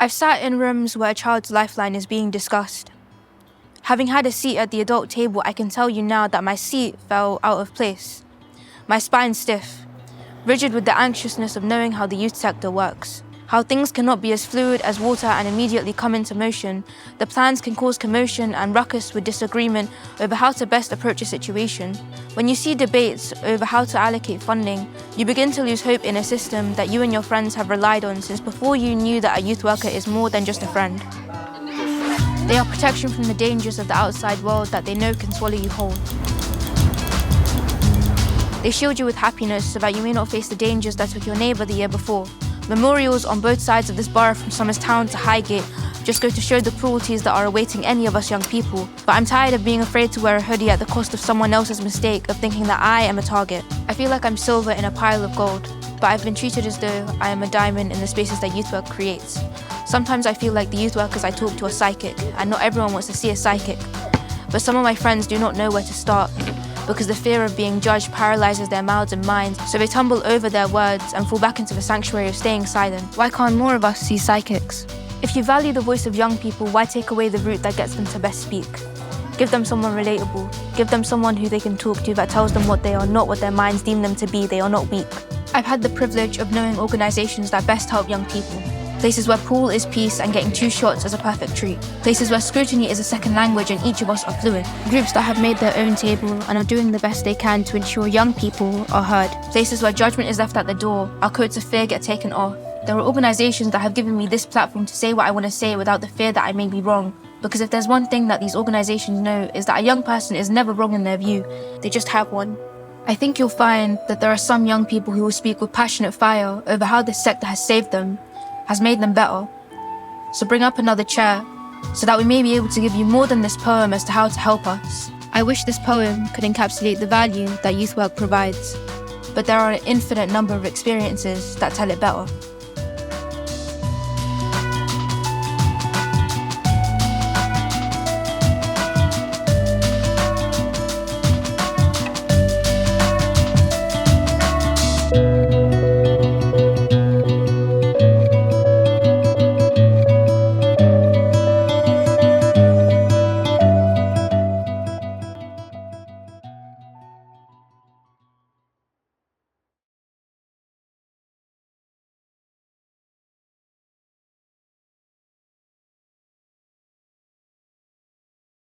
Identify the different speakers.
Speaker 1: I've sat in rooms where a child's lifeline is being discussed. Having had a seat at the adult table, I can tell you now that my seat felt out of place. My spine stiff, rigid with the anxiousness of knowing how the youth sector works. How things cannot be as fluid as water and immediately come into motion. The plans can cause commotion and ruckus with disagreement over how to best approach a situation. When you see debates over how to allocate funding, you begin to lose hope in a system that you and your friends have relied on since before you knew that a youth worker is more than just a friend. They are protection from the dangers of the outside world that they know can swallow you whole. They shield you with happiness so that you may not face the dangers that took your neighbour the year before. Memorials on both sides of this borough from Somers Town to Highgate just go to show the cruelties that are awaiting any of us young people. But I'm tired of being afraid to wear a hoodie at the cost of someone else's mistake of thinking that I am a target. I feel like I'm silver in a pile of gold, but I've been treated as though I am a diamond in the spaces that youth work creates. Sometimes I feel like the youth workers I talk to are psychic, and not everyone wants to see a psychic. But some of my friends do not know where to start, because the fear of being judged paralyzes their mouths and minds, so they tumble over their words and fall back into the sanctuary of staying silent. Why can't more of us see psychics? If you value the voice of young people, why take away the route that gets them to best speak? Give them someone relatable. Give them someone who they can talk to that tells them what they are, not what their minds deem them to be. They are not weak. I've had the privilege of knowing organisations that best help young people. Places where pool is peace and getting 2 shots is a perfect treat. Places where scrutiny is a second language and each of us are fluent. Groups that have made their own table and are doing the best they can to ensure young people are heard. Places where judgment is left at the door, our coats of fear get taken off. There are organisations that have given me this platform to say what I want to say without the fear that I may be wrong. Because if there's one thing that these organisations know is that a young person is never wrong in their view, they just have one. I think you'll find that there are some young people who will speak with passionate fire over how this sector has saved them, has made them better. So bring up another chair, so that we may be able to give you more than this poem as to how to help us. I wish this poem could encapsulate the value that youth work provides, but there are an infinite number of experiences that tell it better.